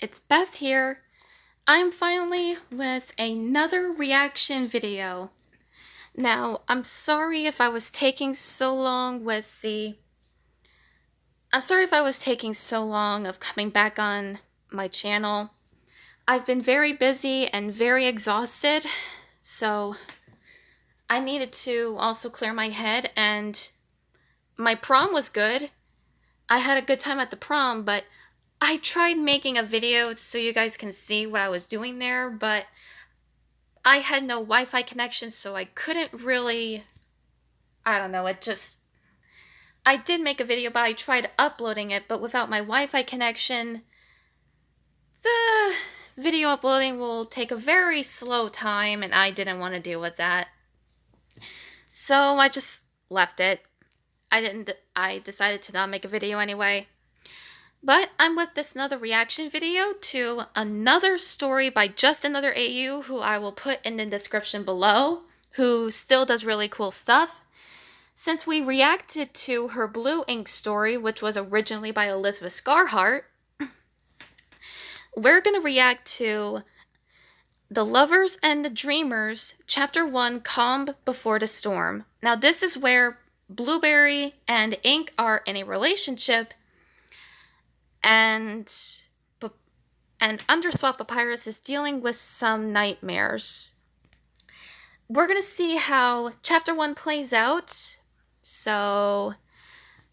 it's Beth here. I'm finally with another reaction video. Now, I'm sorry if I was taking so long of coming back on my channel. I've been very busy and very exhausted, so I needed to also clear my head, and my prom was good. I had a good time at the prom, but I tried making a video so you guys can see what I was doing there, but I had no Wi-Fi connection, so I couldn't really, I don't know, I did make a video, but I tried uploading it, but without my Wi-Fi connection, the video uploading will take a very slow time, and I didn't want to deal with that. So I just left it. I decided to not make a video anyway. But I'm with this another reaction video to another story by just another AU, who I will put in the description below, who still does really cool stuff. Since we reacted to her Blue Ink story, which was originally by Elizabeth Scarhart, we're going to react to The Lovers and the Dreamers, Chapter 1, Calm Before the Storm. Now this is where Blueberry and Ink are in a relationship, and Underswap Papyrus is dealing with some nightmares. We're gonna see how Chapter 1 plays out, so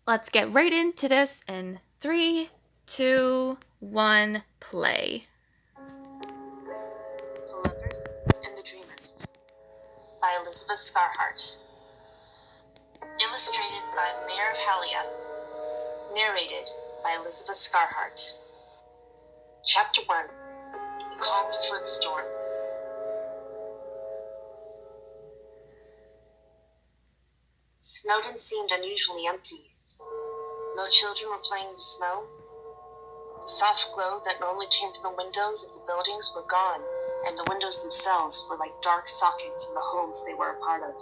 let's get right into this in 3, 2, 1, play. The Lovers and the Dreamers by Elizabeth Scarhart. Illustrated by the Mayor of Halia. Narrated by Elizabeth Scarhart. Chapter 1. The Calm Before the Storm. Snowdon seemed unusually empty. No children were playing in the snow. The soft glow that normally came from the windows of the buildings were gone, and the windows themselves were like dark sockets in the homes they were a part of.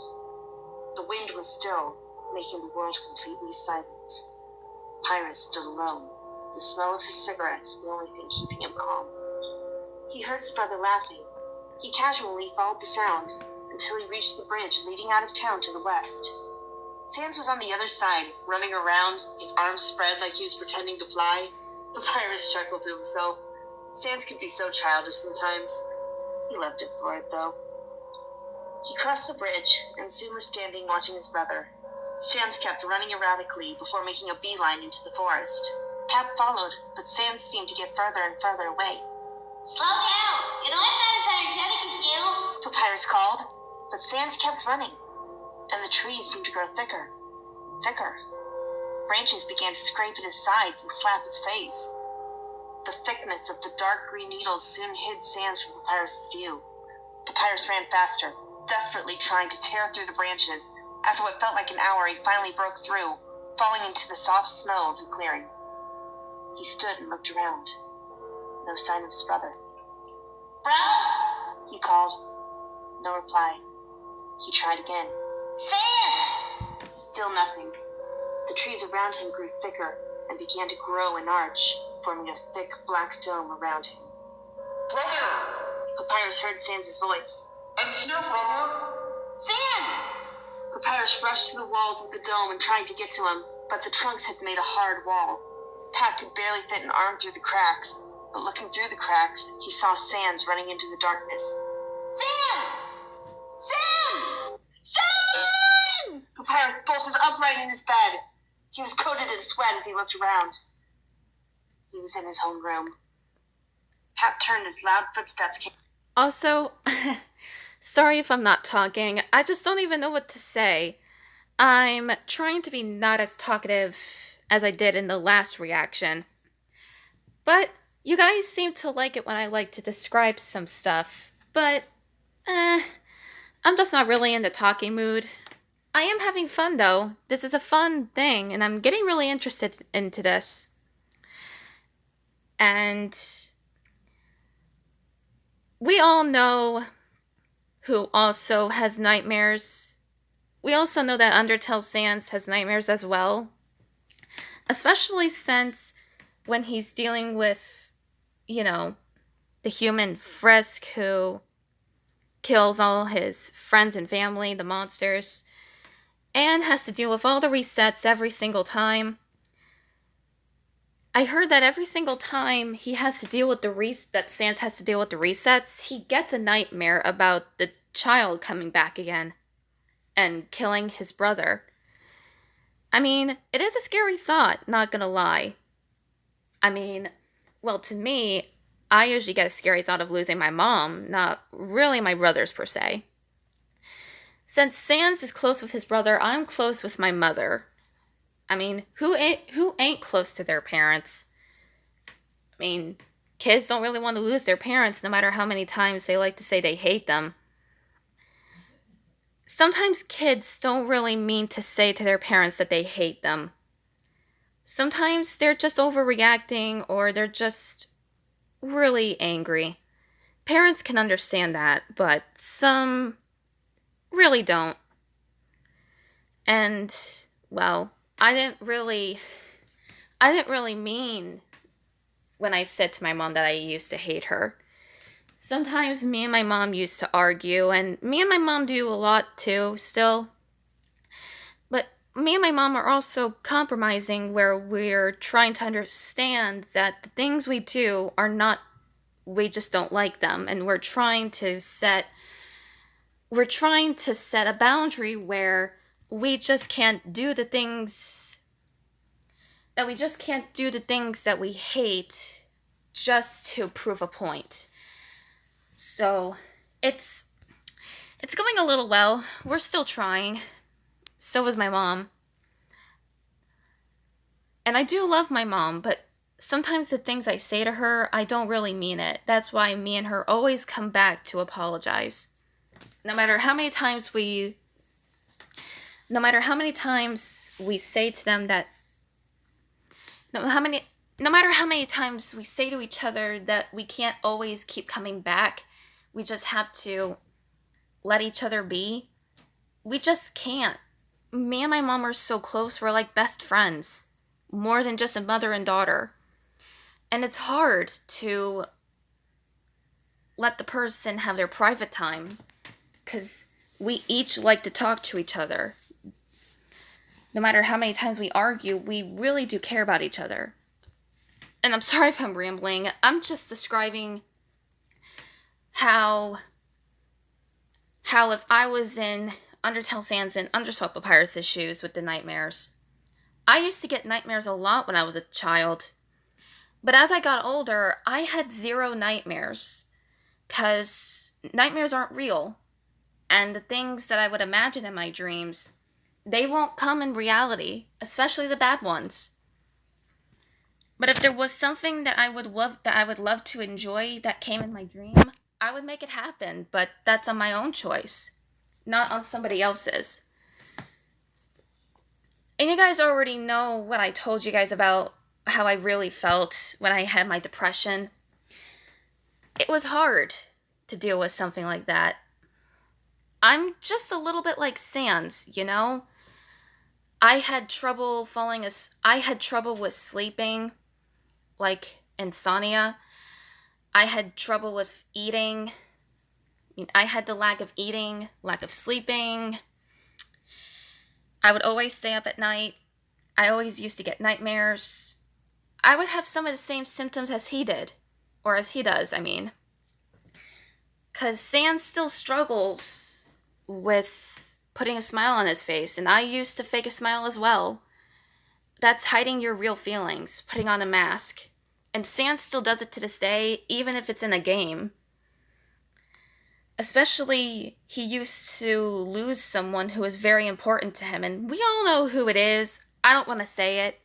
The wind was still, making the world completely silent. Pyrus stood alone, the smell of his cigarette the only thing keeping him calm. He heard his brother laughing. He casually followed the sound until he reached the bridge leading out of town to the west. Sans was on the other side, running around, his arms spread like he was pretending to fly. Papyrus chuckled to himself. Sans could be so childish sometimes. He loved it for it, though. He crossed the bridge and soon was standing watching his brother. Sans kept running erratically before making a beeline into the forest. Pap followed, but Sans seemed to get further and further away. Slow down! You know I'm not as energetic as you! Papyrus called, but Sans kept running, and the trees seemed to grow thicker, thicker. Branches began to scrape at his sides and slap his face. The thickness of the dark green needles soon hid Sans from Papyrus's view. Papyrus ran faster, desperately trying to tear through the branches. After what felt like an hour, he finally broke through, falling into the soft snow of the clearing. He stood and looked around. No sign of his brother. Bro! He called. No reply. He tried again. Sans! Still nothing. The trees around him grew thicker and began to grow and arch, forming a thick black dome around him. Brother! Papyrus heard Sans' voice. I'm here, brother! Sans! Papyrus rushed to the walls of the dome and tried to get to him, but the trunks had made a hard wall. Pat could barely fit an arm through the cracks, but looking through the cracks, he saw Sans running into the darkness. Sans! Sans! Sans! Papyrus bolted upright in his bed. He was coated in sweat as he looked around. He was in his own room. Pat turned as loud footsteps came. Also, sorry if I'm not talking. I just don't even know what to say. I'm trying to be not as talkative as I did in the last reaction. But you guys seem to like it when I like to describe some stuff. But, I'm just not really in the talking mood. I am having fun though. This is a fun thing, and I'm getting really interested into this. And we all know who also has nightmares. We also know that Undertale Sans has nightmares as well. Especially since when he's dealing with you know, the human Frisk who kills all his friends and family, the monsters, and has to deal with all the resets every single time. I heard that every single time he has to deal with that Sans has to deal with the resets, he gets a nightmare about the child coming back again and killing his brother. I mean, it is a scary thought, not gonna lie. I mean, well, to me, I usually get a scary thought of losing my mom, not really my brothers per se. Since Sans is close with his brother, I'm close with my mother. I mean, who ain't close to their parents? I mean, kids don't really want to lose their parents no matter how many times they like to say they hate them. Sometimes kids don't really mean to say to their parents that they hate them. Sometimes they're just overreacting or they're just really angry. Parents can understand that, but some really don't. And, well, I didn't really mean when I said to my mom that I used to hate her. Sometimes me and my mom used to argue, and me and my mom do a lot too, still. But me and my mom are also compromising where we're trying to understand that the things we do are not, we just don't like them, and we're trying to set a boundary where we just can't do the things that we hate just to prove a point. So it's going a little well. We're still trying. So is my mom. And I do love my mom, but sometimes the things I say to her, I don't really mean it. That's why me and her always come back to apologize. No matter how many times we say to them that no matter how many times we say to each other that we can't always keep coming back, we just have to let each other be. We just can't. Me and my mom are so close, we're like best friends, more than just a mother and daughter. And it's hard to let the person have their private time because we each like to talk to each other. No matter how many times we argue, we really do care about each other. And I'm sorry if I'm rambling. I'm just describing how if I was in Undertale Sans and Underswap Papyrus' shoes with the nightmares. I used to get nightmares a lot when I was a child. But as I got older, I had 0 nightmares. Because nightmares aren't real. And the things that I would imagine in my dreams, they won't come in reality, especially the bad ones. But if there was something that I would love to enjoy that came in my dream, I would make it happen, but that's on my own choice, not on somebody else's. And you guys already know what I told you guys about how I really felt when I had my depression. It was hard to deal with something like that. I'm just a little bit like Sans, you know? I had trouble with sleeping, like insomnia. I had trouble with eating. I had the lack of eating, lack of sleeping. I would always stay up at night. I always used to get nightmares. I would have some of the same symptoms as he did. Or as he does, I mean. Because Sans still struggles with putting a smile on his face, and I used to fake a smile as well. That's hiding your real feelings, putting on a mask. And Sans still does it to this day, even if it's in a game. Especially, he used to lose someone who was very important to him, and we all know who it is. I don't want to say it.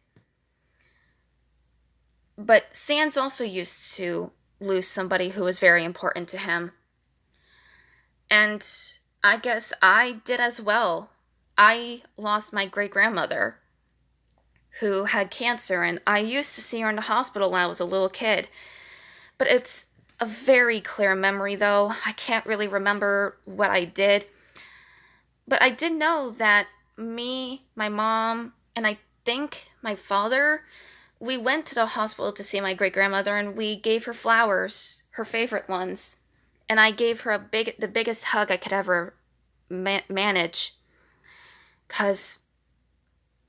But Sans also used to lose somebody who was very important to him. And I guess I did as well. I lost my great-grandmother, who had cancer, and I used to see her in the hospital when I was a little kid. But it's a very clear memory, though. I can't really remember what I did. But I did know that me, my mom, and I think my father we went to the hospital to see my great grandmother, and we gave her flowers, her favorite ones. And I gave her the biggest hug I could ever manage, because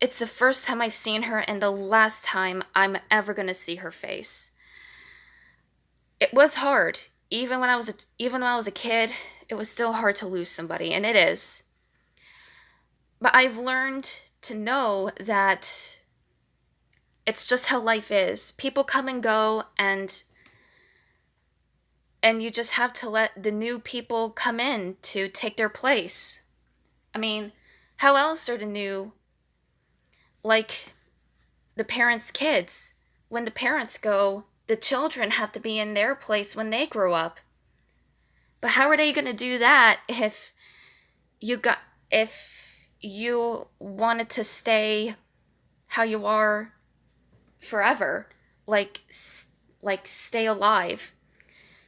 it's the first time I've seen her and the last time I'm ever going to see her face. It was hard. Even when I was a kid, it was still hard to lose somebody, and it is. But I've learned to know that it's just how life is. People come and go, and you just have to let the new people come in to take their place. I mean, how else are the new, like the parents' kids? When the parents go, the children have to be in their place when they grow up. But how are they going to do that if you wanted to stay how you are forever, like stay alive?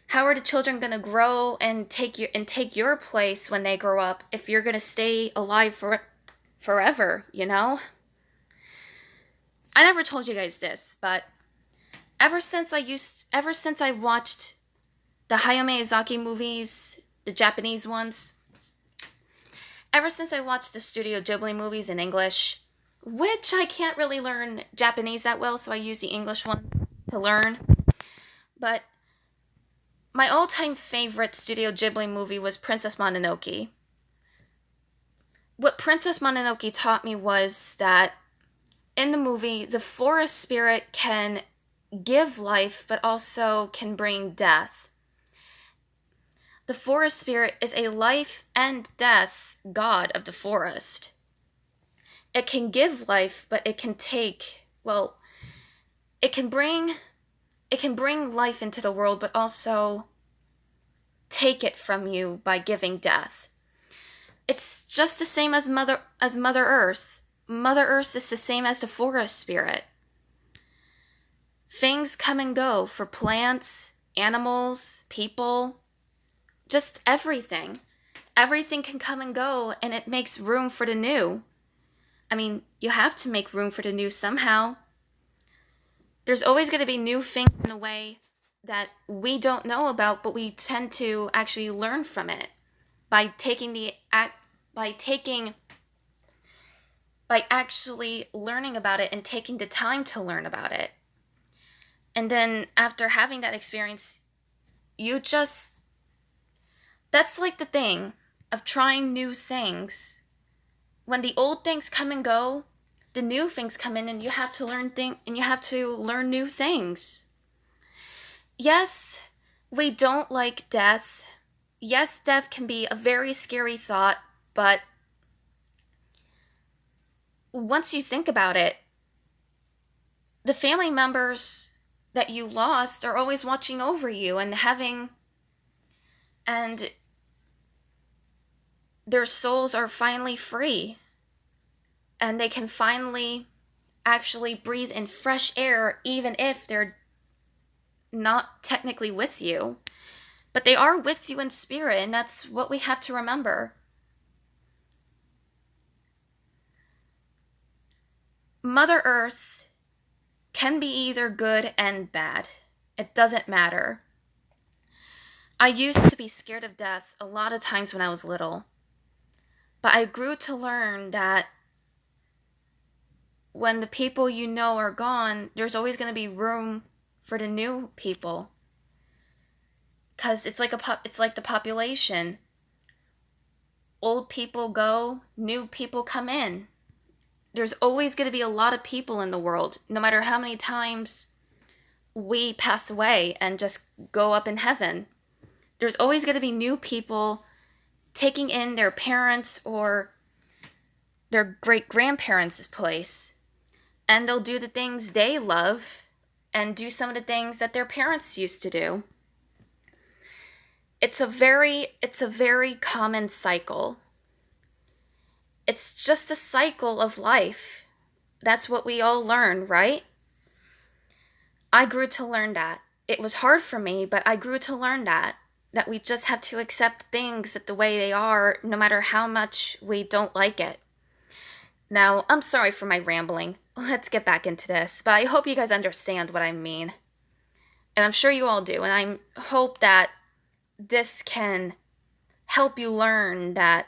How are the children going to grow and take your place when they grow up if you're going to stay alive forever, you know? I never told you guys this, but ever since I watched the Hayao Miyazaki movies, the Japanese ones, ever since I watched the Studio Ghibli movies in English, which I can't really learn Japanese that well, so I use the English one to learn. But my all-time favorite Studio Ghibli movie was Princess Mononoke. What Princess Mononoke taught me was that in the movie, the forest spirit can give life, but also can bring death. The forest spirit is a life and death god of the forest. It can give life, but it can take, well, it can bring life into the world, but also take it from you by giving death. It's just the same as Mother Earth. Mother Earth is the same as the forest spirit. Things come and go for plants, animals, people, just everything. Everything can come and go, and it makes room for the new. I mean, you have to make room for the new somehow. There's always going to be new things in the way that we don't know about, but we tend to actually learn from it by actually learning about it and taking the time to learn about it. And then after having that experience, that's like the thing of trying new things. When the old things come and go, the new things come in, and you have to learn new things. Yes, we don't like death. Yes, death can be a very scary thought, but once you think about it, the family members that you lost are always watching over you and their souls are finally free, and they can finally actually breathe in fresh air, even if they're not technically with you. But they are with you in spirit, and that's what we have to remember. Mother Earth can be either good and bad. It doesn't matter. I used to be scared of death a lot of times when I was little. But I grew to learn that when the people you know are gone, there's always going to be room for the new people. Because it's like the population. Old people go, new people come in. There's always going to be a lot of people in the world, no matter how many times we pass away and just go up in heaven. There's always going to be new people taking in their parents or their great-grandparents' place, and they'll do the things they love and do some of the things that their parents used to do. It's a very common cycle. It's just a cycle of life. That's what we all learn, right? I grew to learn that. It was hard for me, but I grew to learn that we just have to accept things the way they are, no matter how much we don't like it. Now, I'm sorry for my rambling. let's get back into this. But I hope you guys understand what I mean. And I'm sure you all do. And I hope that this can help you learn that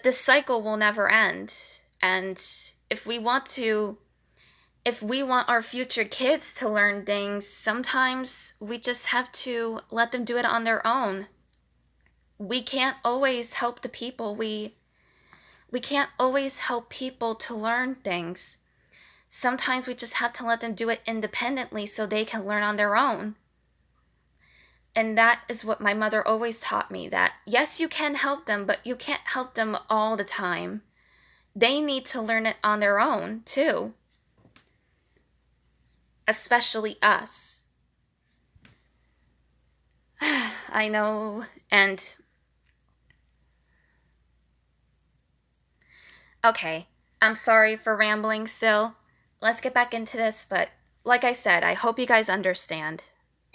this cycle will never end. And if we want our future kids to learn things, sometimes we just have to let them do it on their own. We can't always help the people. We can't always help people to learn things. Sometimes we just have to let them do it independently so they can learn on their own. And that is what my mother always taught me, that yes, you can help them, but you can't help them all the time. They need to learn it on their own, too. Especially us. I know, and... Okay, I'm sorry for rambling still. Let's get back into this, but like I said, I hope you guys understand.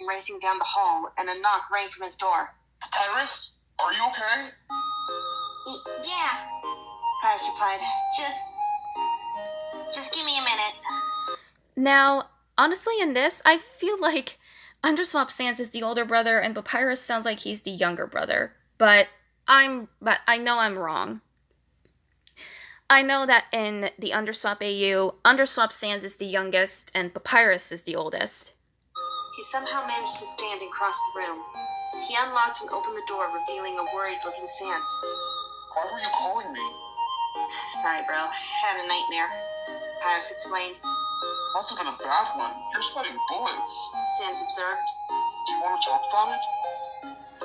Racing down the hall, and a knock rang from his door. Papyrus, are you okay? Yeah, Papyrus replied, just give me a minute. Now, honestly, in this, I feel like Underswap Sans is the older brother, and Papyrus sounds like he's the younger brother. But I know I'm wrong. I know that in the Underswap AU, Underswap Sans is the youngest, and Papyrus is the oldest. He somehow managed to stand and cross the room. He unlocked and opened the door, revealing a worried-looking Sans. Why were you calling me? Sorry, bro. Had a nightmare. Papyrus explained. Must have been a bad one. You're sweating bullets. Sans observed. Do you want to talk about it?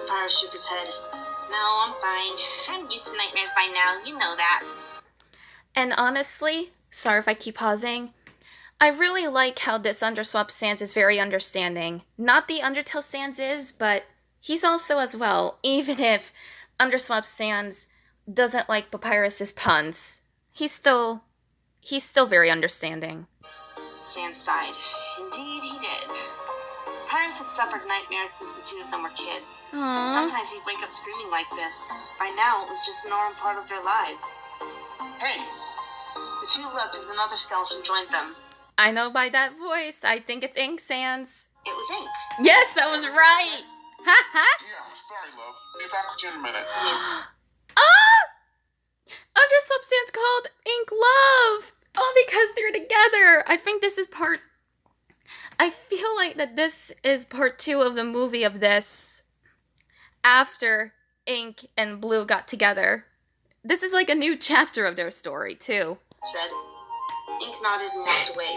Papyrus shook his head. No, I'm fine. I'm used to nightmares by now, you know that. And honestly, sorry if I keep pausing, I really like how this Underswap Sans is very understanding. Not the Undertale Sans is, but he's also as well, even if Underswap Sans doesn't like Papyrus's puns. He's still very understanding. Sans sighed. Indeed, he did. Papyrus had suffered nightmares since the two of them were kids. Aww. Sometimes he'd wake up screaming like this. By now, it was just a normal part of their lives. Hey, The two looked as another skeleton joined them. I know by that voice, I think it's Ink Sans. It was Ink. Yes, that was right! Ha ha! yeah, sorry, love. Be back with you in a minute. Ah! Underswap Sans called Ink Love! Oh, because they're together! I feel like that this is part 2 of the movie of this. After Ink and Blue got together. This is like a new chapter of their story, too. Said. Ink nodded and walked away.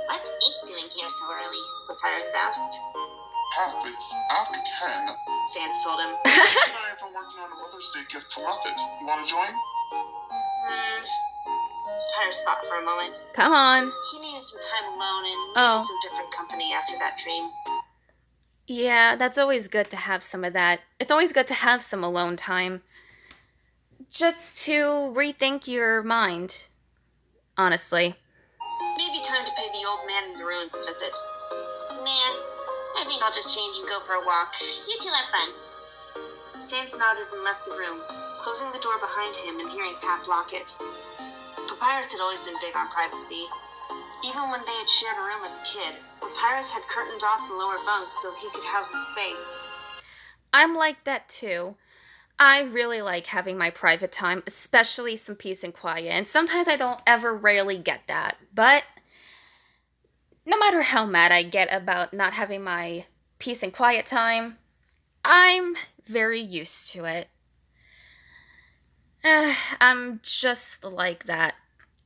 What's Ink doing here so early? Papyrus asked. Pap, it's after 10. Sans told him. And I have been working on a Mother's Day gift for Muffet. You want to join? Papyrus thought for a moment. Come on. He needed some time alone and maybe some different company after that dream. Yeah, that's always good to have some of that. It's always good to have some alone time. Just to rethink your mind. Honestly. Maybe time to pay the old man in the ruins a visit. Nah, I think I'll just change and go for a walk. You two have fun. Sans nodded and left the room, closing the door behind him and hearing Pap lock it. Papyrus had always been big on privacy. Even when they had shared a room as a kid, Papyrus had curtained off the lower bunks so he could have the space. I'm like that too. I really like having my private time, especially some peace and quiet. And sometimes I don't ever rarely get that. But no matter how mad I get about not having my peace and quiet time, I'm very used to it. I'm just like that.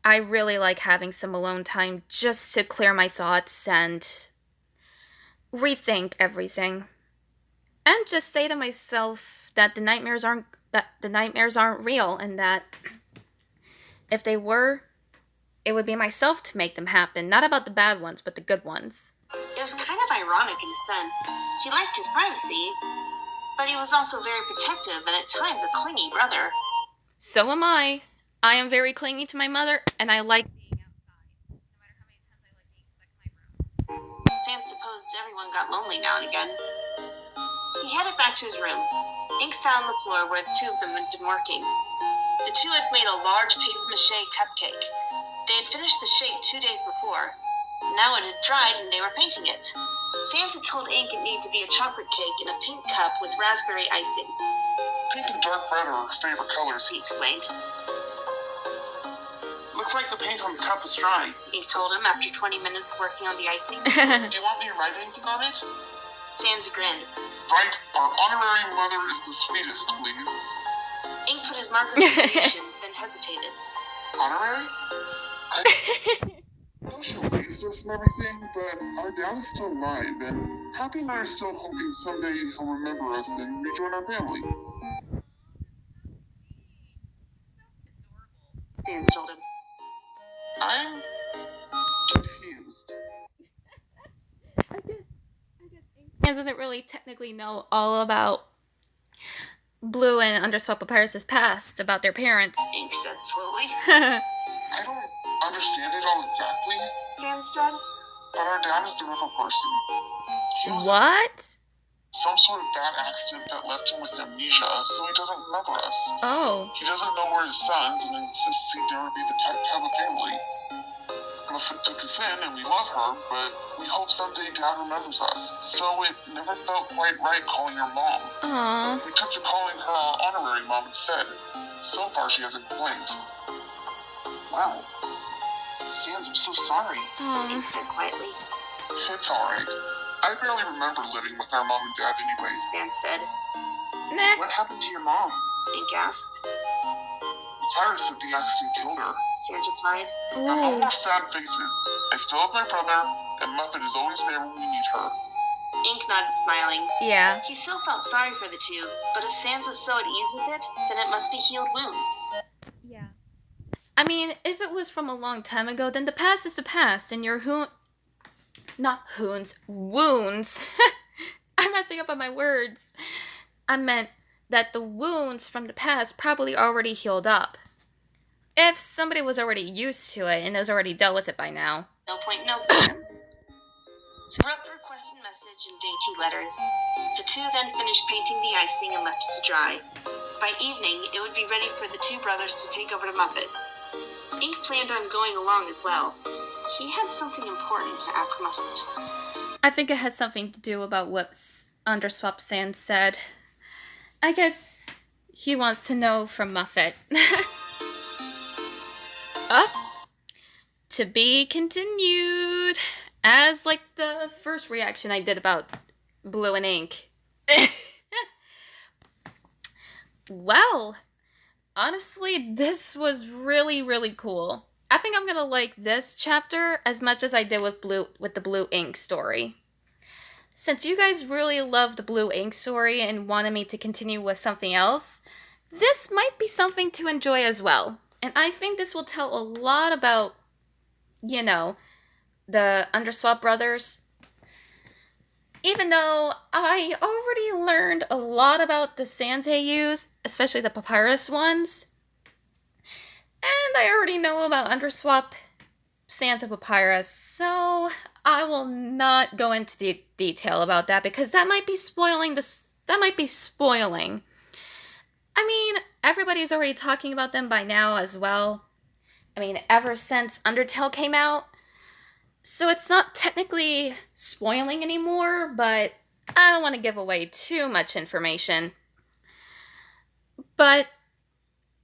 I really like having some alone time just to clear my thoughts and rethink everything. And just say to myself that the nightmares aren't real, and that if they were, it would be myself to make them happen. Not about the bad ones, but the good ones. It was kind of ironic in a sense. He liked his privacy, but he was also very protective and at times a clingy brother. So am I. I am very clingy to my mother, and I like being outside. No matter how many times I like being stuck in my room. Sans supposed everyone got lonely now and again. He headed back to his room. Ink sat on the floor where the two of them had been working. The two had made a large papier-mâché cupcake. They had finished the shape 2 days before. Now it had dried and they were painting it. Sans had told Ink it needed to be a chocolate cake in a pink cup with raspberry icing. Pink and dark red are her favorite colors. He explained. Looks like the paint on the cup is dry. Ink told him after 20 minutes of working on the icing. Do you want me to write anything on it? Sans grinned. Write, our honorary mother is the sweetest, please. Ink put his marker to the nation, then hesitated. Honorary? I know she'll raise us and everything, but our dad is still alive, and Happy and I are still hoping someday he'll remember us and rejoin our family. Sans told him. I'm confused. Sans doesn't really technically know all about Blue and Underswap Papyrus' past about their parents. Ink said slowly. I don't understand it all exactly, Sans said. but our dad is the river person. He was in What? some sort of bad accident that left him with amnesia, so he doesn't remember us. Oh. He doesn't know we're his sons and insists he'd never be the type to have a family. Muffet took us in and we love her, but we hope someday Dad remembers us. So it never felt quite right calling her Mom. Aww. We took to calling her our honorary mom instead. So far she hasn't complained. Wow. Sans, I'm so sorry. Ink Aww. said quietly. It's alright. I barely remember living with our mom and dad anyways. Sans said. Nah. What happened to your mom? Ink asked. Papyrus said the accident killed her. Sans replied. No Ooh. more sad faces. I still have my brother, and Muffet is always there when we need her. Ink nodded, smiling. Yeah. He still felt sorry for the two, but if Sans was so at ease with it, then it must be healed wounds. Yeah. I mean, if it was from a long time ago, then the past is the past, and your wounds. I'm messing up on my words. I meant that the wounds from the past probably already healed up. If somebody was already used to it and has already dealt with it by now. No point, no point. He wrote the requested message in dainty letters. The two then finished painting the icing and left it to dry. By evening, it would be ready for the two brothers to take over to Muffet's. Ink planned on going along as well. He had something important to ask Muffet. I think it had something to do about what Underswap Sans said. I guess he wants to know from Muffet. Up. To be continued. As like the first reaction I did about Blue and Ink. Well, honestly, this was really, really cool. I think I'm gonna like this chapter as much as I did with the Blue Ink story. Since you guys really loved the Blue Ink story and wanted me to continue with something else, this might be something to enjoy as well. And I think this will tell a lot about, you know, the Underswap brothers. Even though I already learned a lot about the Sans AUs, especially the Papyrus ones. And I already know about Underswap, Sans, and Papyrus, so I will not go into detail about that because that might be spoiling I mean, everybody's already talking about them by now as well. I mean, ever since Undertale came out. So it's not technically spoiling anymore, but I don't want to give away too much information. But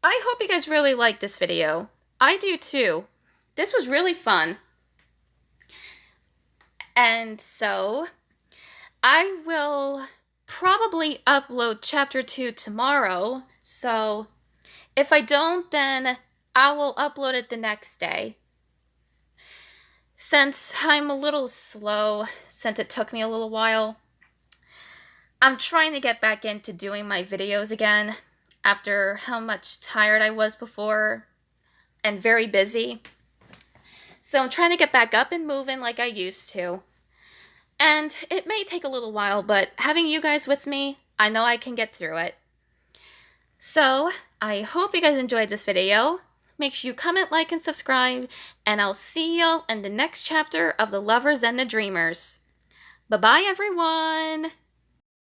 I hope you guys really liked this video. I do too. This was really fun. And so, I will probably upload Chapter 2 tomorrow. So, if I don't, then I will upload it the next day. Since I'm a little slow, since it took me a little while, I'm trying to get back into doing my videos again after how much tired I was before and very busy. So I'm trying to get back up and moving like I used to. And it may take a little while, but having you guys with me, I know I can get through it. So, I hope you guys enjoyed this video. Make sure you comment, like, and subscribe, and I'll see y'all in the next chapter of The Lovers and the Dreamers. Bye-bye, everyone!